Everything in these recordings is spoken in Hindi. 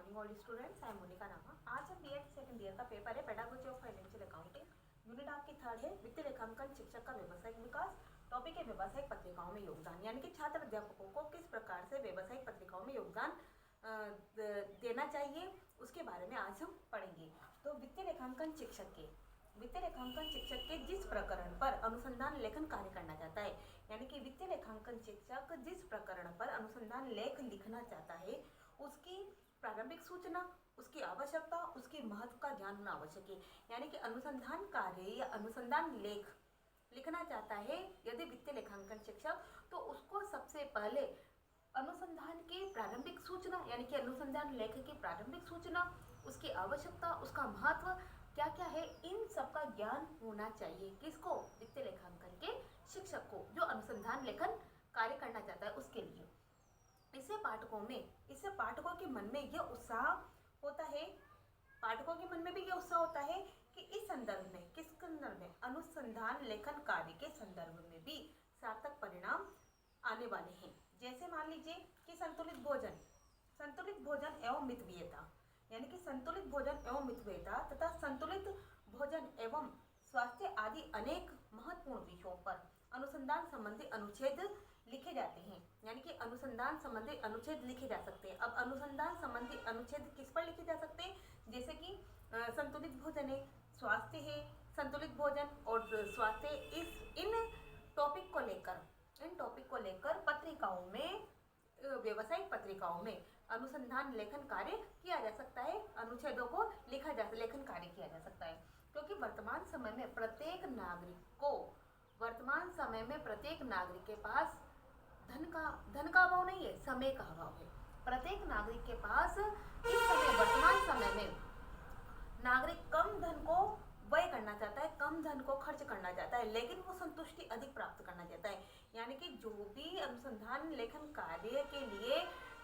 Morning all students, I am Monika Nama. आज हम बीएड सेकंड ईयर का पेपर है pedagogy of financial accounting. Unit आपकी थर्ड है वित्तीय लेखांकन शिक्षक का व्यावसायिक विकास। टॉपिक है व्यावसायिक पत्रिकाओं में योगदान, यानी कि छात्र अध्यापकों को किस प्रकार से व्यावसायिक पत्रिकाओं में योगदान देना चाहिए उसके बारे में आज हम पढ़ेंगे। तो वित्तीय लेखांकन शिक्षक के जिस प्रकरण पर अनुसंधान लेखन कार्य करना चाहता है, यानी कि वित्तीय लेखांकन शिक्षक जिस प्रकरण पर अनुसंधान लेख लिखना चाहता है उसकी प्रारंभिक सूचना, उसकी आवश्यकता, उसके महत्व का ज्ञान होना आवश्यक है। यानी कि अनुसंधान कार्य या अनुसंधान लेख लिखना चाहता है यदि वित्तीय लेखांकन शिक्षक, तो उसको सबसे पहले अनुसंधान की प्रारंभिक सूचना, यानी कि अनुसंधान लेख की प्रारंभिक सूचना, उसकी आवश्यकता, उसका महत्व क्या क्या है, इन सब का ज्ञान होना चाहिए। किसको? वित्तीय लेखांकन के शिक्षक को, जो अनुसंधान लेखन कार्य करना चाहता है उसके लिए। इससे पाठकों के मन में यह उत्साह होता है, पाठकों के मन में भी यह उत्साह होता है कि इस संदर्भ में, किस संदर्भ में, अनुसंधान लेखन कार्य के संदर्भ में भी सार्थक परिणाम आने वाले हैं। जैसे मान लीजिए कि संतुलित भोजन एवं मितव्ययता, यानी कि संतुलित भोजन एवं मितव्ययता तथा संतुलित भोजन एवं स्वास्थ्य आदि अनेक महत्वपूर्ण विषयों पर अनुसंधान संबंधी अनुच्छेद लिखे जाते हैं। यानी कि अनुसंधान संबंधी अनुच्छेद लिखे जा सकते हैं। अब अनुसंधान संबंधी अनुच्छेद किस पर लिखे जा सकते हैं? जैसे कि संतुलित भोजन है, स्वास्थ्य है, संतुलित भोजन और स्वास्थ्य, इन टॉपिक को लेकर पत्रिकाओं में, व्यावसायिक पत्रिकाओं में अनुसंधान लेखन कार्य किया जा सकता है, अनुच्छेदों को लेखन कार्य किया जा सकता है। क्योंकि वर्तमान समय में प्रत्येक नागरिक के पास धन का अभाव नहीं है, समय का अभाव है। प्रत्येक नागरिक के पास वर्तमान समय में नागरिक कम धन को व्यय करना चाहता है, कम धन को खर्च करना चाहता है, लेकिन वो संतुष्टि अधिक प्राप्त करना चाहता है। यानी कि जो भी अनुसंधान लेखन कार्य के लिए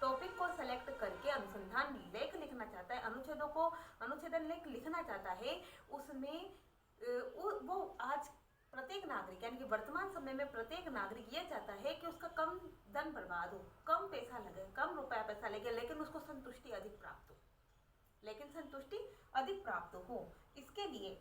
टॉपिक को सेलेक्ट करके अनुसंधान लेख लिखना चाहता है, अनुच्छेदन लेख लिखना चाहता है, उसमें वो आज प्रत्येक नागरिक, यानी कि वर्तमान समय में प्रत्येक नागरिक ये चाहता है कि उसका कम धन बर्बाद हो, कम पैसा लगे, कम रुपया पैसा लगे, लेकिन उसको संतुष्टि अधिक प्राप्त हो। इसके लिए,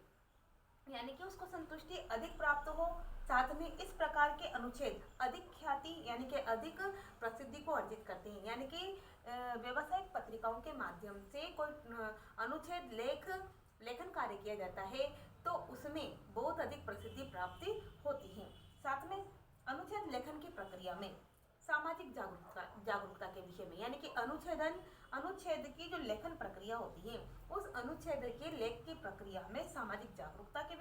यानी कि उसको संतुष्टि अधिक प्राप्त हो, साथ में इस प्रकार के अनुच्छेद अधिक ख्याति, यानी कि अधिक प्रसिद्धि को अर्जित करते हैं। यानी कि व्यावसायिक पत्रिकाओं के माध्यम से कोई अनुच्छेद लेखन कार्य किया जाता है तो उसमें बहुत अधिक प्रसिद्धि प्राप्ति होती है। साथ में अनुच्छेद लेखन की प्रक्रिया में सामाजिक जागरूकता के विषय में, यानी कि अनुच्छेद की जो लेखन प्रक्रिया होती है, उस अनुच्छेद के लेख की प्रक्रिया में सामाजिक जागरूकता के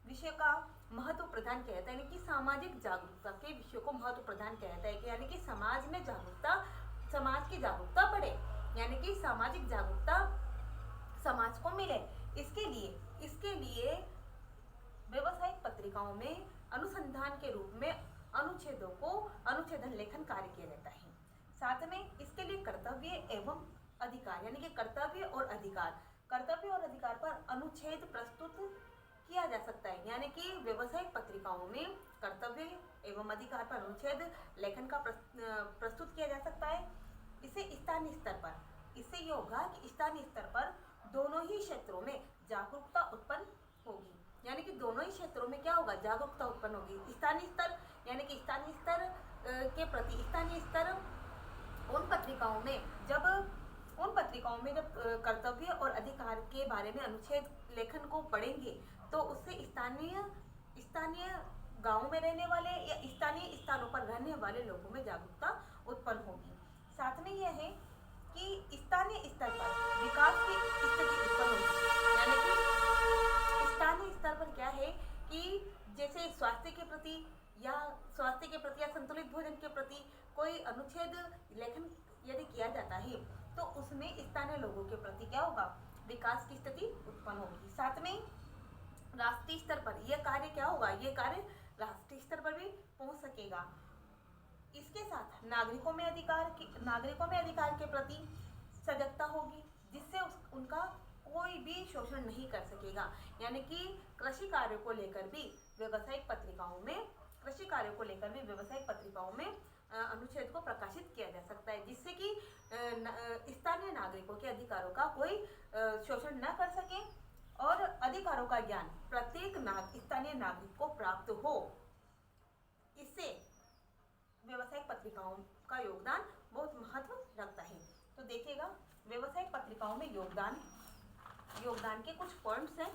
विषय का महत्व प्रदान किया जाता है। यानी कि सामाजिक जागरूकता के विषय को महत्व प्रदान किया जाता है कि यानी कि समाज की जागरूकता बढ़े, यानी कि सामाजिक जागरूकता समाज को मिले। इसके लिए व्यावसायिक पत्रिकाओं में अनुसंधान के रूप में अनुच्छेदन लेखन कार्य किया जाता है। साथ में इसके लिए कर्तव्य एवं अधिकार, यानी कि कर्तव्य और अधिकार पर अनुच्छेद प्रस्तुत किया जा सकता है। यानी कि व्यावसायिक पत्रिकाओं में कर्तव्य एवं अधिकार पर अनुच्छेद लेखन का प्रस्तुत किया जा सकता है। इससे ये होगा कि स्थानीय स्तर पर दोनों ही क्षेत्रों में जागरूकता उत्पन्न होगी। यानी कि दोनों ही क्षेत्रों में क्या होगा? जागरूकता उत्पन्न होगी। स्थानीय स्तर, यानी कि स्थानीय स्तर उन पत्रिकाओं में जब कर्तव्य और अधिकार के बारे में अनुच्छेद लेखन को पढ़ेंगे तो उससे स्थानीय गाँव में रहने वाले या स्थानीय स्थानों पर रहने वाले लोगों में जागरूकता उत्पन्न होगी। साथ में यह है कि स्थानीय स्तर पर विकास की स्थिति उत्पन्न होगी। यानी कि स्थानीय स्तर पर क्या है कि जैसे स्वास्थ्य के प्रति या संतुलित भोजन के प्रति कोई अनुच्छेद लेखन यदि किया जाता है तो उसमें स्थानीय लोगों के प्रति क्या होगा? विकास की स्थिति उत्पन्न होगी। साथ में राष्ट्रीय स्तर पर यह कार्य क्या होगा? ये कार्य राष्ट्रीय स्तर पर भी पहुंच सकेगा। इसके साथ नागरिकों में अधिकार के प्रति सजगता होगी, जिससे उनका कोई भी शोषण नहीं कर सकेगा। यानी कि कृषि कार्यों को लेकर भी व्यावसायिक पत्रिकाओं में अनुच्छेद को प्रकाशित किया जा सकता है, जिससे कि स्थानीय नागरिकों के अधिकारों का कोई शोषण न कर सके और अधिकारों का ज्ञान प्रत्येक स्थानीय नागरिक को प्राप्त हो। इससे व्यावसायिक पत्रिकाओं का योगदान बहुत महत्व रखता है। तो देखिएगा, व्यावसायिक पत्रिकाओं में योगदान के कुछ पॉइंट्स हैं।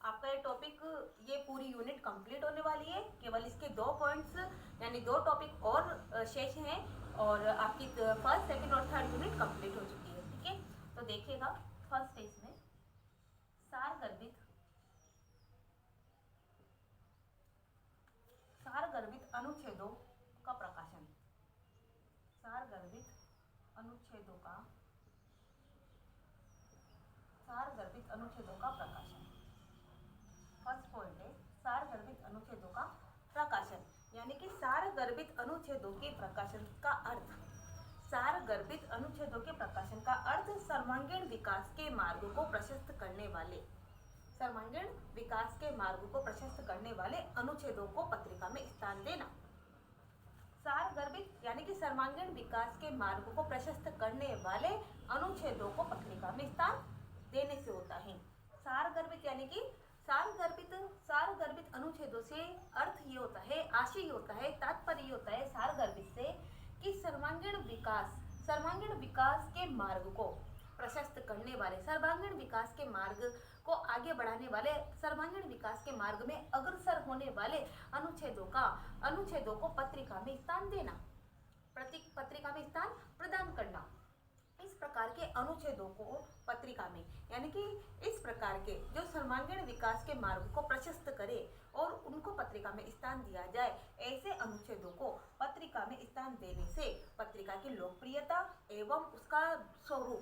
आपका ये टॉपिक, ये पूरी यूनिट कंप्लीट होने वाली है, केवल इसके 2 पॉइंट्स यानी 2 टॉपिक और शेष हैं और आपकी फर्स्ट, सेकंड और थर्ड यूनिट कंप्लीट हो चुकी है। ठीक है, तो देखिएगा, फर्स्ट है इसमें सारगर्भित अनुच्छेदों का प्रकाशन। सारगर्भित अनुच्छेदों का प्रकाशन। फर्स्ट पॉइंट है सारगर्भित अनुच्छेदों का प्रकाशन, यानी कि सारगर्भित अनुच्छेदों के प्रकाशन का अर्थ। सारगर्भित अनुच्छेदों के प्रकाशन का अर्थ सर्वांगीण विकास के मार्ग को प्रशस्त करने वाले अनुच्छेदों को पत्रिका में स्थान देना। सारगर्भित यानी कि सर्वांगीण विकास के मार्ग को प्रशस्त करने वाले अनुच्छेदों को पत्रिका में स्थान देने से होता है। सारगर्भित यानी कि सारगर्भित अनुच्छेदों से अर्थ ये होता है, आशय ये होता है, तात्पर्य ये होता है सारगर्भित से कि सर्वांगीण विकास के मार्ग को प्रशस्त करने वाले, सर्वांगीण विकास के मार्ग को आगे बढ़ाने वाले, सर्वांगीण विकास के मार्ग में अग्रसर होने वाले अनुच्छेदों को पत्रिका में स्थान देना, पत्रिका में स्थान प्रदान करना। इस प्रकार के अनुच्छेदों को पत्रिका में, यानी कि इस प्रकार के जो सर्वांगीण विकास के मार्ग को प्रशस्त करे और उनको पत्रिका में स्थान दिया जाए, ऐसे अनुच्छेदों को पत्रिका में स्थान देने से पत्रिका की लोकप्रियता एवं उसका स्वरूप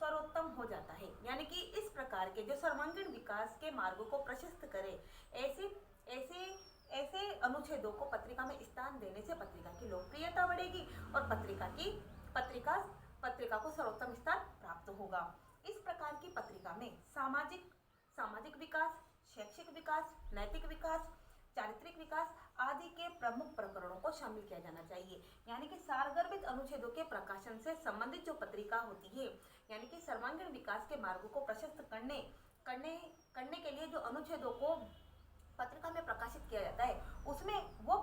सर्वोत्तम हो जाता है। यानी कि इस प्रकार के जो सर्वांगीण विकास के मार्ग को प्रशस्त करे, ऐसे अनुच्छेदों को पत्रिका में स्थान देने से पत्रिका की लोकप्रियता बढ़ेगी और पत्रिका को सर्वोत्तम स्थान प्राप्त होगा। इस प्रकार की पत्रिका में सामाजिक विकास, शैक्षिक विकास, नैतिक विकास, चारित्रिक विकास आदि के प्रमुख प्रकरणों को शामिल किया जाना चाहिए। यानी कि सारगर्भित अनुच्छेदों के प्रकाशन से संबंधित जो पत्रिका होती है, यानी कि सर्वांगीण विकास के मार्ग को प्रशस्त करने के लिए जो अनुच्छेदों को पत्रिका में प्रकाशित किया जाता है, उसमें वो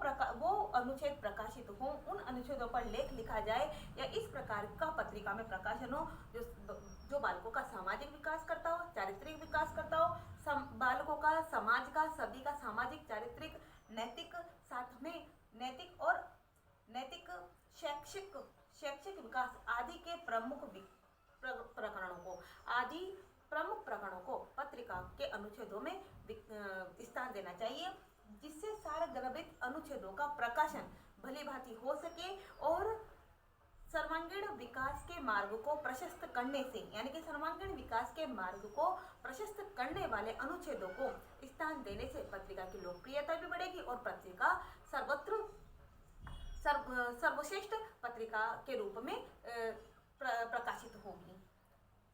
अनुच्छेद प्रकाशित हो, उन अनुच्छेदों पर लेख लिखा जाए या इस प्रकार का पत्रिका में प्रकाशन हो जो बालकों का सामाजिक विकास करता हो, चारित्रिक विकास करता हो, बालकों का, समाज का, सभी का सामाजिक, चारित्रिक, नैतिक, साथ में नैतिक शैक्षिक विकास आदि के प्रमुख प्रकरणों को पत्रिका के अनुच्छेदों में स्थान देना चाहिए, जिससे सारगर्भित अनुच्छेदों का प्रकाशन भली भांति हो सके और सर्वांगीण विकास के मार्ग को प्रशस्त करने से, यानी कि सर्वांगीण विकास के मार्ग को प्रशस्त करने वाले अनुच्छेदों को स्थान देने से पत्रिका की लोकप्रियता भी बढ़ेगी और पत्रिका सर्वश्रेष्ठ पत्रिका के रूप में प्रकाशित होगी।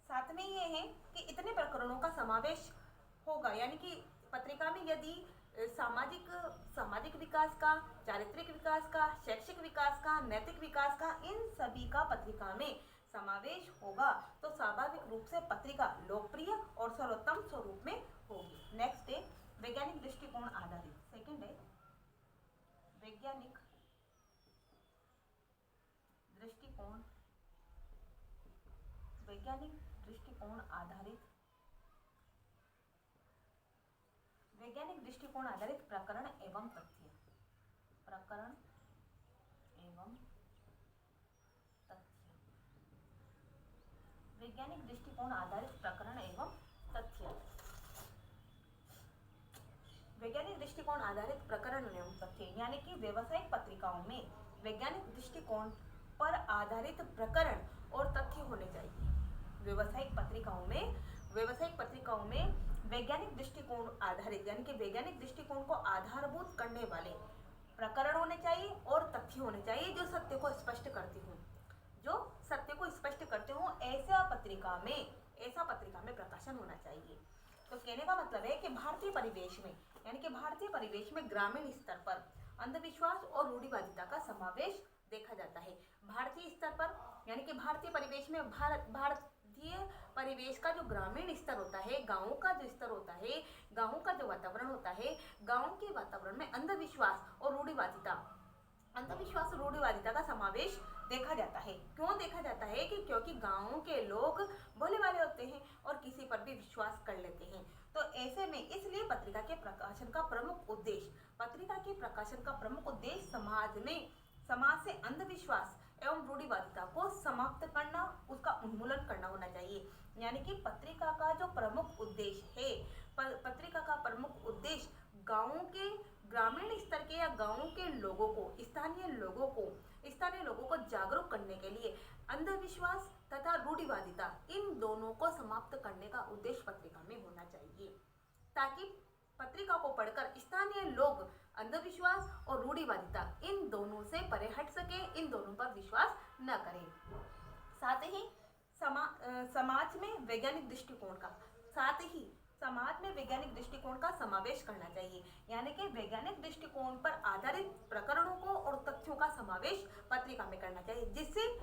साथ में ये है कि इतने प्रकरणों का समावेश होगा, यानी कि पत्रिका में यदि सामाजिक विकास का, चारित्रिक विकास का, शैक्षिक विकास का, नैतिक विकास का, इन सभी का पत्रिका में समावेश होगा तो स्वाभाविक रूप से पत्रिका लोकप्रिय और सर्वोत्तम स्वरूप में होगी। नेक्स्ट है वैज्ञानिक दृष्टिकोण आधारित। सेकंड है वैज्ञानिक दृष्टिकोण आधारित प्रकरण एवं तथ्य। वैज्ञानिक दृष्टिकोण आधारित प्रकरण एवं तथ्य। वैज्ञानिक दृष्टिकोण आधारित प्रकरण एवं तथ्य, यानी कि व्यावसायिक पत्रिकाओं में वैज्ञानिक दृष्टिकोण पर आधारित प्रकरण और तथ्य होने चाहिए। व्यावसायिक पत्रिकाओं में वैज्ञानिक दृष्टिकोण आधारित, यानी कि वैज्ञानिक दृष्टिकोण को आधारभूत करने वाले प्रकरण होने चाहिए और तथ्य होने चाहिए जो सत्य को स्पष्ट करते हों, ऐसा पत्रिका में प्रकाशन होना चाहिए। तो कहने का मतलब है कि भारतीय परिवेश में ग्रामीण स्तर पर अंधविश्वास और और रूढ़िवादिता का समावेश देखा जाता है। भारतीय स्तर पर यानी कि भारतीय परिवेश में भारतीय परिवेश का जो ग्रामीण स्तर होता है, गाँव का जो स्तर होता है, गाँव का जो वातावरण होता है, गाँव के वातावरण में अंधविश्वास और रूढ़िवादिता का समावेश देखा जाता है। क्यों देखा जाता है कि क्योंकि गाँव के लोग भोले भाले होते हैं और किसी पर भी विश्वास कर लेते हैं। तो ऐसे में इसलिए पत्रिका के प्रकाशन का प्रमुख उद्देश्य समाज से अंधविश्वास एवं रूढ़िवादिता को समाप्त करना, उसका उन्मूलन करना होना चाहिए। यानी कि पत्रिका का जो प्रमुख उद्देश्य है, पत्रिका का प्रमुख उद्देश्य गाँव के ग्रामीण स्तर के या गाँव के लोगों को, स्थानीय लोगों को जागरूक करने के लिए अंधविश्वास तथा रूढ़िवादिता इन दोनों को समाप्त करने का उद्देश्य पत्रिका में होना चाहिए, ताकि पत्रिका को पढ़कर स्थानीय लोग अंधविश्वास और रूढ़िवादिता इन दोनों से परे हट सके, इन दोनों पर विश्वास न करें। साथ ही समाज में वैज्ञानिक दृष्टिकोण का समावेश करना चाहिए। यानी कि वैज्ञानिक दृष्टिकोण पर आधारित प्रकरणों को और तथ्यों का समावेश पत्रिका में करना चाहिए, जिससे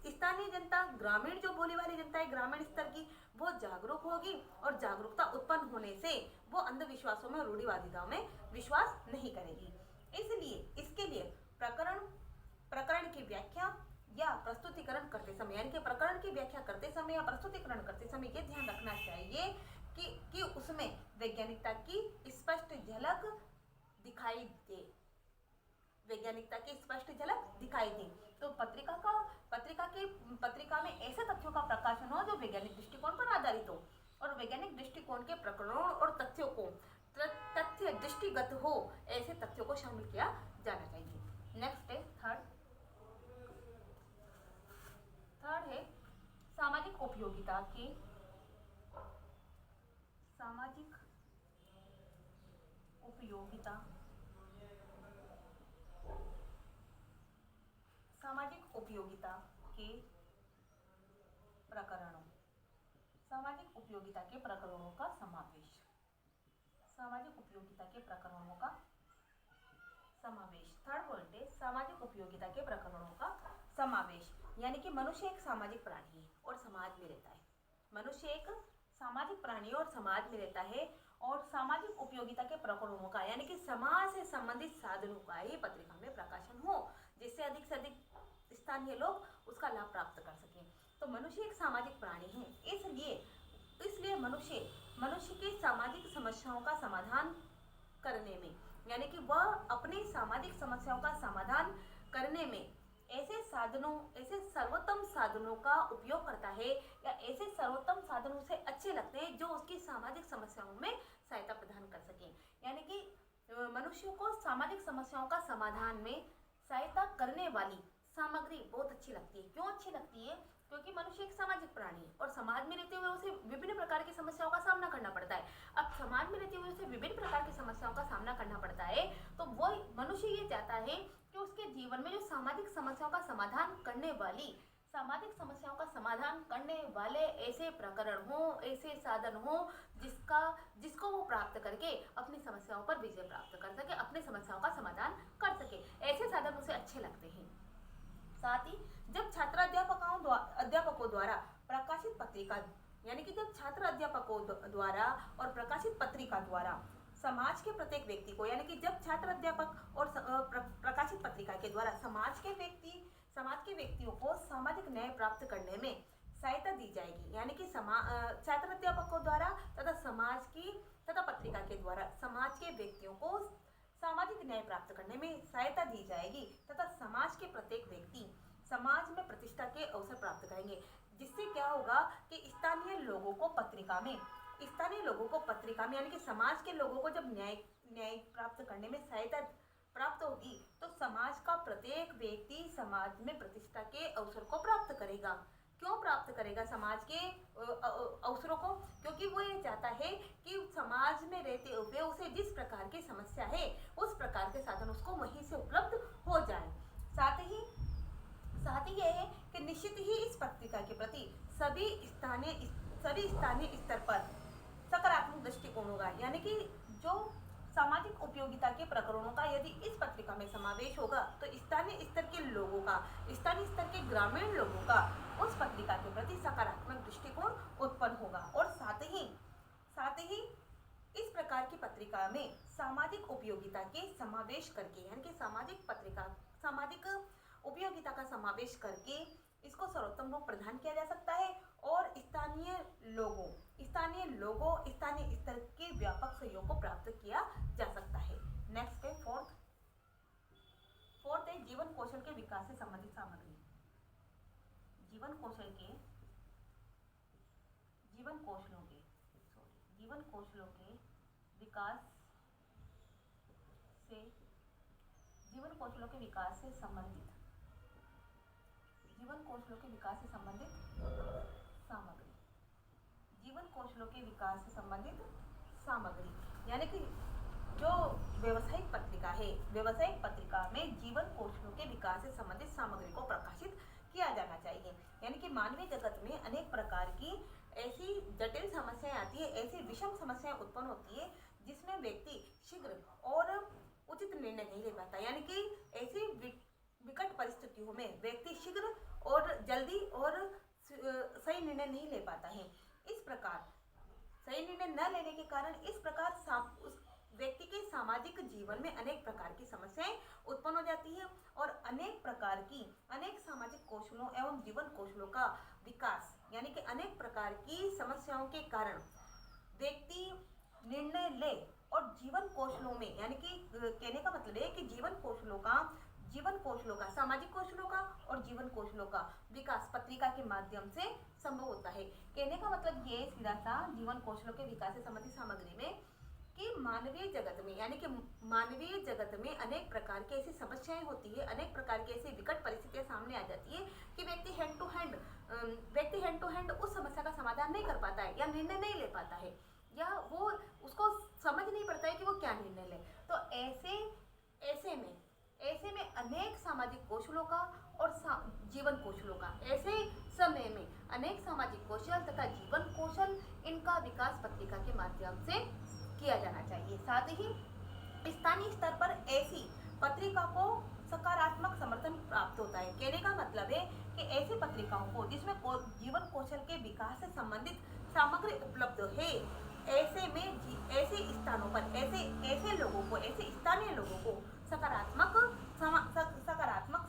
स्थानीय जनता, ग्रामीण जो भोली वाली जनता है ग्रामीण स्तर की, वो जागरूक होगी और जागरूकता उत्पन्न होने से वो अंधविश्वासों में, रूढ़िवादिताओं में विश्वास नहीं करेगी। इसलिए इसके लिए प्रकरण की व्याख्या या प्रस्तुतिकरण करते समय, यानी कि प्रकरण की व्याख्या करते समय या प्रस्तुतिकरण करते समय ये ध्यान रखना चाहिए कि उसमें वैज्ञानिकता की स्पष्ट झलक दिखाई दे। तो पत्रिका में ऐसे तथ्यों का प्रकाशन हो जो वैज्ञानिक दृष्टिकोण पर आधारित हो और वैज्ञानिक दृष्टिकोण के प्रकरणों और तथ्यों को तथ्य दृष्टिगत हो, ऐसे तथ्यों को शामिल किया जाना चाहिए। नेक्स्ट है थर्ड है सामाजिक उपयोगिता के प्रकरणों का समावेश। थर्ड पॉइंट है सामाजिक उपयोगिता के प्रकरणों का समावेश। यानी कि मनुष्य एक सामाजिक प्राणी है और समाज में रहता है। मनुष्य एक सामाजिक प्राणी और समाज में रहता है और सामाजिक उपयोगिता के प्रकरणों का, यानी कि समाज से संबंधित साधनों का ही पत्रिका में प्रकाशन हो, जिससे अधिक से अधिक स्थानीय लोग उसका लाभ प्राप्त कर सकें। तो मनुष्य एक सामाजिक प्राणी है, इसलिए मनुष्य की सामाजिक समस्याओं का समाधान करने में, यानी कि वह अपनी सामाजिक समस्याओं का समाधान करने में ऐसे सर्वोत्तम साधनों का उपयोग करता है या ऐसे सर्वोत्तम साधन उसे अच्छे लगते हैं जो उसकी सामाजिक समस्याओं में सहायता प्रदान कर सकें। यानी कि मनुष्य को सामाजिक समस्याओं का समाधान में सहायता करने वाली सामग्री बहुत अच्छी लगती है। क्यों अच्छी लगती है? क्योंकि मनुष्य एक सामाजिक प्राणी है और समाज में रहते हुए उसे विभिन्न प्रकार की समस्याओं का सामना करना पड़ता है। अब समाज में रहते हुए उसे विभिन्न प्रकार की समस्याओं का सामना करना पड़ता है, तो वो मनुष्य ये चाहता है कि उसके जीवन में जो सामाजिक समस्याओं का समाधान करने वाले ऐसे प्रकरण हो, ऐसे साधन हो जिसको वो प्राप्त करके अपनी समस्याओं पर विजय प्राप्त कर सके, अपनी समस्याओं का समाधान कर सके। ऐसे साधन उसे अच्छे लगते हैं। साथ ही जब छात्र अध्यापकों द्वारा प्रकाशित पत्रिका, यानी कि जब छात्र अध्यापकों द्वारा और प्रकाशित पत्रिका द्वारा समाज के प्रत्येक व्यक्ति को, यानी कि जब छात्र अध्यापक और प्रकाशित पत्रिका के द्वारा समाज के व्यक्तियों को सामाजिक न्याय प्राप्त करने में सहायता दी जाएगी, यानी कि छात्र अध्यापकों द्वारा तथा पत्रिका के द्वारा समाज के व्यक्तियों को सामाजिक न्याय प्राप्त करने में सहायता दी जाएगी तथा समाज के प्रत्येक व्यक्ति समाज में प्रतिष्ठा के अवसर प्राप्त करेंगे, जिससे क्या होगा कि स्थानीय लोगों को पत्रिका में, यानी कि समाज के लोगों को जब न्याय प्राप्त करने में सहायता प्राप्त होगी तो समाज का प्रत्येक व्यक्ति समाज में प्रतिष्ठा के अवसर को प्राप्त करेगा। क्यों प्राप्त करेगा समाज के अवसरों को? क्योंकि वो ये चाहता है कि समाज में रहते हुए उसे जिस प्रकार की समस्या है उस प्रकार के साधन उसको वहीं से उपलब्ध हो जाए। साथ ही यह है कि निश्चित ही इस पत्रिका के प्रति सभी स्थानीय स्तर पर सकारात्मक दृष्टिकोण होगा, यानी कि जो सामाजिक उपयोगिता के प्रकरणों का यदि इस पत्रिका में समावेश समावेश होगा तो स्थानीय स्तर के लोगों का, स्थानीय स्तर के ग्रामीण लोगों का उस पत्रिका के प्रति सकारात्मक दृष्टिकोण उत्पन्न होगा। और साथ ही इस प्रकार की पत्रिका में सामाजिक उपयोगिता के समावेश करके, यानी कि सामाजिक उपयोगिता का समावेश करके इसको सर्वोत्तम रूप प्रदान किया जा सकता है और स्थानीय स्तर के व्यापक सहयोग को प्राप्त किया जा सकता है। नेक्स्ट है फोर्थ है जीवन कौशल के विकास से संबंधित सामग्री। जीवन कौशलों के विकास से संबंधित सामग्री, यानी कि जो व्यावसायिक पत्रिका में जीवन कौशलों के विकास से संबंधित सामग्री को प्रकाशित किया जाना चाहिए। यानी कि मानवीय जगत में अनेक प्रकार की ऐसी जटिल समस्याएं आती है, ऐसी विषम समस्याएं उत्पन्न होती है जिसमें व्यक्ति शीघ्र और उचित निर्णय नहीं ले पाता। यानी कि ऐसी विकट परिस्थितियों में व्यक्ति शीघ्र और जल्दी और सही निर्णय नहीं ले पाता है। इस प्रकार सही निर्णय न लेने के कारण उस व्यक्ति के सामाजिक जीवन में अनेक प्रकार की समस्याएं उत्पन्न हो जाती है और अनेक सामाजिक कौशलों एवं जीवन कौशलों का विकास, यानी कि अनेक प्रकार की समस्याओं के कारण व्यक्ति निर्णय ले और जीवन कौशलों में, यानी कि कहने का मतलब है कि जीवन कौशलों का सामाजिक कौशलों का और जीवन कौशलों का विकास पत्रिका के माध्यम से संभव होता है। कहने का मतलब ये सीधा सा जीवन कौशलों के विकास से संबंधित सामग्री में कि मानवीय जगत में अनेक प्रकार की ऐसी समस्याएं होती है, अनेक प्रकार की ऐसी विकट परिस्थितियां सामने आ जाती है कि व्यक्ति हैंड टू हैंड उस समस्या का समाधान नहीं कर पाता है या निर्णय नहीं ले पाता है, या वो उसको समझ नहीं पड़ता है कि वो क्या निर्णय ले। तो ऐसे में अनेक सामाजिक कौशलों का और जीवन कौशलों का, ऐसे समय में अनेक सामाजिक कौशल तथा जीवन कौशल इनका विकास पत्रिका के माध्यम से किया जाना चाहिए। साथ ही स्थानीय स्तर पर ऐसी पत्रिका को सकारात्मक समर्थन प्राप्त होता है। कहने का मतलब है कि ऐसी पत्रिकाओं को जिसमें जीवन कौशल के विकास से संबंधित सामग्री उपलब्ध है, ऐसे स्थानों पर ऐसे लोगों को, ऐसे स्थानीय लोगों को सकारात्मक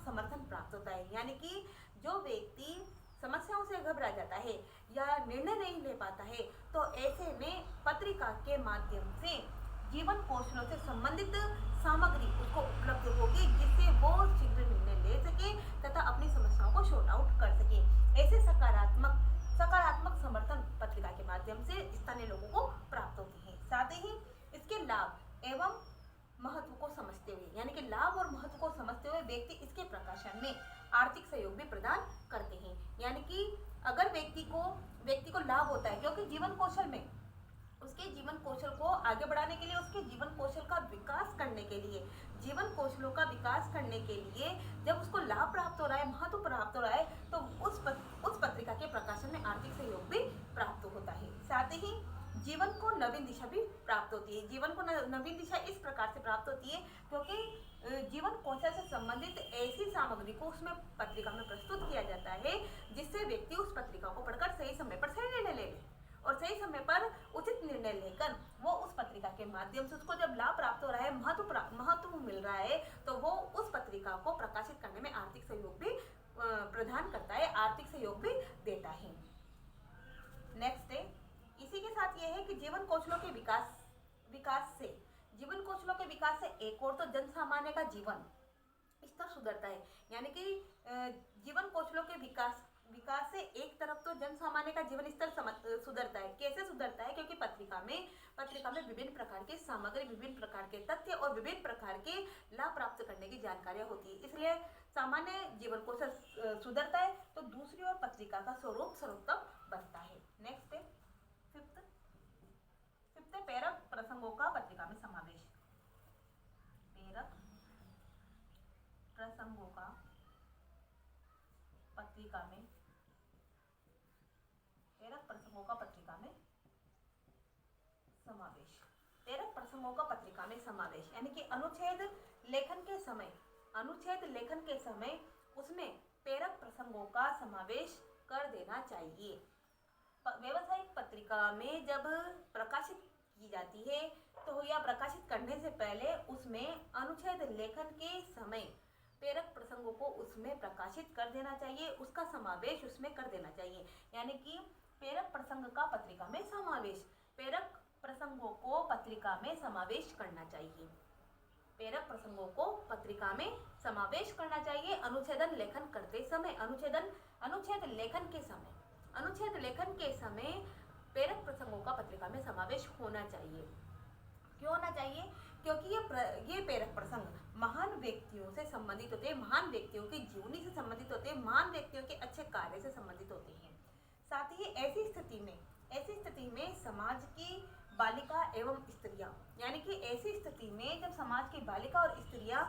समर्थन प्राप्त होता है। यानी कि जो व्यक्ति समस्याओं से घबरा जाता है या निर्णय नहीं ले पाता है, तो ऐसे में पत्रिका के माध्यम से जीवन कौशलों से संबंधित सामग्री उसको उपलब्ध होगी, जिससे वो शीघ्र निर्णय ले सके तथा अपनी समस्याओं को शॉर्ट आउट कर सके। ऐसे सकारात्मक समर्थन पत्रिका के माध्यम से स्थानीय लोगों को प्राप्त होते हैं। साथ ही इसके लाभ एवं महत्व को समझते हुए, यानी कि लाभ और महत्व को समझते हुए व्यक्ति इसके प्रकाशन में आर्थिक सहयोग भी प्रदान करते हैं। यानी कि अगर व्यक्ति को लाभ होता है, क्योंकि जीवन कौशल में उसके जीवन कौशल को आगे बढ़ाने के लिए, उसके जीवन कौशल का विकास करने के लिए, जीवन कौशलों का विकास करने के लिए जब उसको लाभ प्राप्त हो रहा है, महत्व प्राप्त हो रहा है, तो उस पत्रिका के प्रकाशन में आर्थिक सहयोग भी प्राप्त होता है। साथ ही जीवन को नवीन दिशा भी प्राप्त होती है। जीवन को नवीन दिशा इस प्रकार से प्राप्त होती है क्योंकि जीवन कौशल से संबंधित ऐसी सामग्री को उसमें पत्रिका में प्रस्तुत किया जाता है जिससे व्यक्ति उस पत्रिका को पढ़कर सही समय पर सही निर्णय ले और सही समय पर उचित निर्णय लेकर वो उस पत्रिका के माध्यम से उसको जब लाभ प्राप्त हो रहा है, महत्व मिल रहा है, तो वो उस पत्रिका को प्रकाशित करने में आर्थिक सहयोग भी प्रदान करता है, आर्थिक सहयोग भी देता है। नेक्स्ट है, इसी के साथ ये है कि जीवन कौशलों के विकास से एक और तो जन सामान्य का जीवन स्तर सुधरता है। यानी कि जीवन कौशलों के विकास से एक तरफ तो जन सामान्य का जीवन स्तर सुधरता है। कैसे सुधरता है? क्योंकि पत्रिका में विभिन्न प्रकार के सामग्री, विभिन्न प्रकार के तथ्य और विभिन्न प्रकार के लाभ प्राप्त करने की जानकारियां होती है, इसलिए सामान्य जीवन कौशल सुधरता है, तो दूसरी ओर पत्रिका का स्वरूप सर्वोत्तम बनता है। नेक्स्ट है फिफ्थ प्रेरक प्रसंगों का पत्रिका में समावेश। प्रेरक प्रसंगों का पत्रिका में समावेश। यानी कि अनुच्छेद लेखन के समय अनुच्छेद लेखन के समय उसमें प्रेरक प्रसंगों का समावेश कर देना चाहिए। व्यावसायिक पत्रिका में जब प्रकाशित की जाती है तो या प्रकाशित करने से पहले उसमें अनुच्छेद लेखन के समय प्रेरक प्रसंगों को उसमें प्रकाशित कर देना चाहिए, उसका समावेश उसमें कर देना चाहिए। यानी कि प्रेरक प्रसंग का पत्रिका में समावेश, प्रेरक प्रसंगों को पत्रिका में समावेश करना चाहिए, प्रेरक प्रसंगों को पत्रिका में समावेश करना चाहिए अनुच्छेदन लेखन करते समय। अनुच्छेद लेखन के समय प्रेरक प्रसंगों का पत्रिका में समावेश होना चाहिए। क्यों होना चाहिए? क्योंकि ये प्रेरक प्रसंग महान व्यक्तियों से संबंधित होते हैं, महान व्यक्तियों की जीवनी से संबंधित होते हैं, महान व्यक्तियों के अच्छे कार्य से संबंधित होते हैं। साथ ही ऐसी स्थिति में समाज की बालिका एवं स्त्रियां, यानी कि ऐसी स्थिति में जब समाज की बालिका और स्त्रियां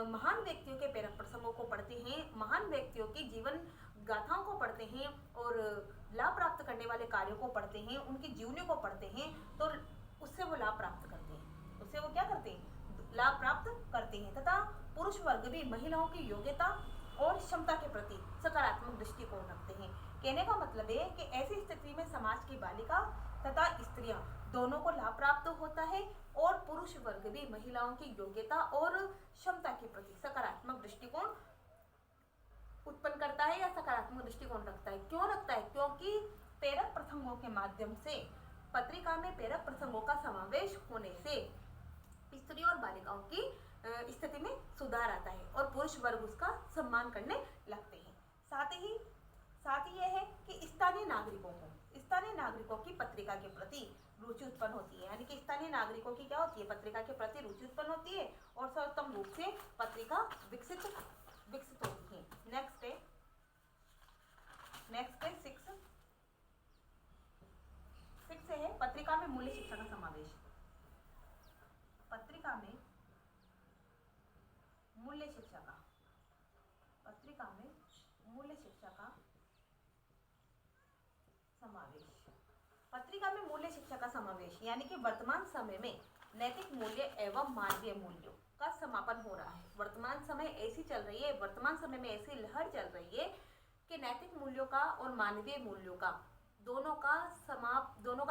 महान व्यक्तियों के प्रेरक प्रसंगों को पढ़ते हैं, महान व्यक्तियों की जीवन गाथाओं को पढ़ते हैं और लाभ प्राप्त करने वाले कार्यों को पढ़ते हैं, उनकी जीवनी को पढ़ते हैं, तो उससे वो लाभ प्राप्त करते हैं, उससे वो क्या करते हैं? लाभ प्राप्त करते हैं। तथा पुरुष वर्ग भी महिलाओं की योग्यता और क्षमता के प्रति सकारात्मक दृष्टिकोण रखते हैं। कहने का मतलब है कि ऐसी स्थिति में समाज की बालिका तथा स्त्रियां दोनों को लाभ प्राप्त होता है और पुरुष वर्ग भी महिलाओं की योग्यता और क्षमता के प्रति सकारात्मक दृष्टिकोण उत्पन्न करता है या सकारात्मक दृष्टिकोण रखता है। क्यों रखता है? क्योंकि प्रेरक प्रसंगों के माध्यम से पत्रिका में प्रेरक प्रसंगों का समावेश होने से स्त्रियों और बालिकाओं की स्थिति में सुधार आता है और पुरुष वर्ग उसका सम्मान करने लगते हैं। साथ ही यह है कि स्थानीय नागरिकों की पत्रिका के प्रति रुचि उत्पन्न होती है। यानी कि स्थानीय नागरिकों की क्या होती है? पत्रिका के प्रति रुचि उत्पन्न होती है और सर्वोत्तम रूप से पत्रिका विकसित होती है। नेक्स्ट है 6 है पत्रिका में मूल्य शिक्षा का समावेश। पत्रिका में मूल्य शिक्षा का समावेश, यानी कि वर्तमान समय में नैतिक मूल्य एवं मानवीय मूल्यों का समापन हो रहा है। वर्तमान समय में ऐसी लहर चल रही है कि नैतिक मूल्यों का और मानवीय मूल्यों का दोनों का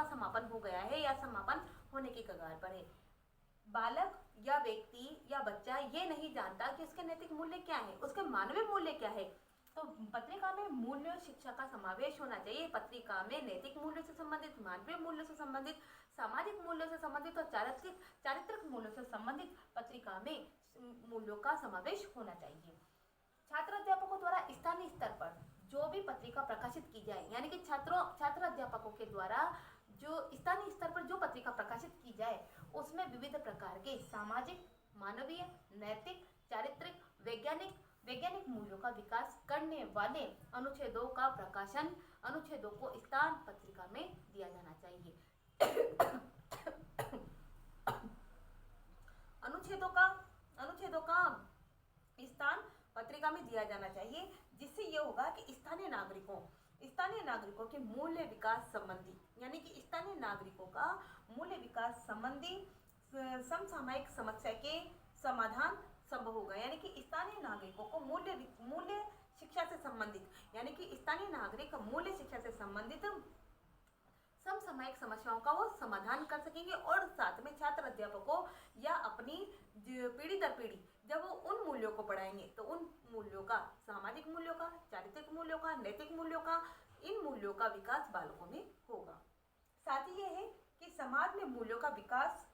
समापन हो गया है या समापन होने की कगार पर है। बालक या व्यक्ति या बच्चा ये नहीं जानता कि उसके नैतिक मूल्य क्या है, उसके मानवीय मूल्य क्या है। तो पत्रिका में मूल्य शिक्षा का समावेश होना चाहिए। पत्रिका में नैतिक मूल्यों से संबंधित, मानवीय मूल्यों से संबंधित, सामाजिक मूल्यों से संबंधित और चारित्रिक मूल्यों से संबंधित पत्रिका में मूल्यों का समावेश होना चाहिए। छात्र अध्यापकों द्वारा स्थानीय स्तर पर जो भी पत्रिका प्रकाशित की जाए, यानी कि छात्र अध्यापकों के द्वारा जो स्थानीय स्तर पर जो पत्रिका प्रकाशित की जाए उसमें विविध प्रकार के सामाजिक, मानवीय, नैतिक, चारित्रिक, वैज्ञानिक मूल्यों का विकास करने वाले अनुच्छेदों का प्रकाशन, अनुच्छेदों को स्थान पत्रिका में दिया जाना चाहिए। अनुच्छेदों का स्थान पत्रिका में दिया जाना चाहिए, जिससे ये होगा कि स्थानीय नागरिकों के मूल्य विकास संबंधी, यानी कि स्थानीय नागरिकों का मूल्य विकास संबंधी समसामयिक समस्या के समाधान संभव होगा। यानी कि स्थानीय नागरिकों को मूल्य शिक्षा से संबंधित, यानी कि स्थानीय नागरिक मूल्य शिक्षा से संबंधित समसामयिक समस्याओं का वो समाधान कर सकेंगे और साथ में छात्र अध्यापकों या अपनी पीढ़ी दर पीढ़ी जब वो उन मूल्यों को पढ़ाएंगे तो उन मूल्यों का, सामाजिक मूल्यों का, चारित्रिक मूल्यों का, नैतिक मूल्यों का, इन मूल्यों का विकास बालकों में होगा। साथ ही यह है कि समाज में मूल्यों का विकास,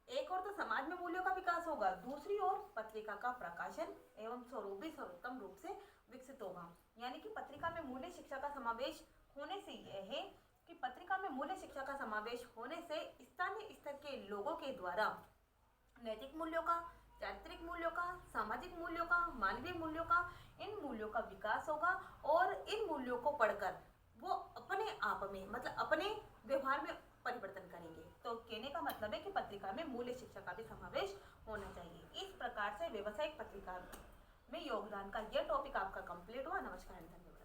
एक और तो समाज में मूल्यों का विकास होगा, दूसरी ओर पत्रिका का प्रकाशन एवं स्वरूप भी सर्वोत्तम रूप से विकसित होगा। यानी कि पत्रिका में मूल्य शिक्षा का समावेश होने से यह है कि पत्रिका में मूल्य शिक्षा का समावेश होने से स्थानीय स्तर के लोगों के द्वारा नैतिक मूल्यों का, चारित्रिक मूल्यों का, सामाजिक मूल्यों का, मानवीय मूल्यों का, इन मूल्यों का विकास होगा और इन मूल्यों को पढ़कर वो अपने आप में, मतलब अपने व्यवहार में परिवर्तन करेंगे। तो कहने का मतलब है कि पत्रिका में मूल्य शिक्षा का भी समावेश होना चाहिए। इस प्रकार से व्यावसायिक पत्रिका में योगदान का यह टॉपिक आपका कंप्लीट हुआ। नमस्कार, धन्यवाद।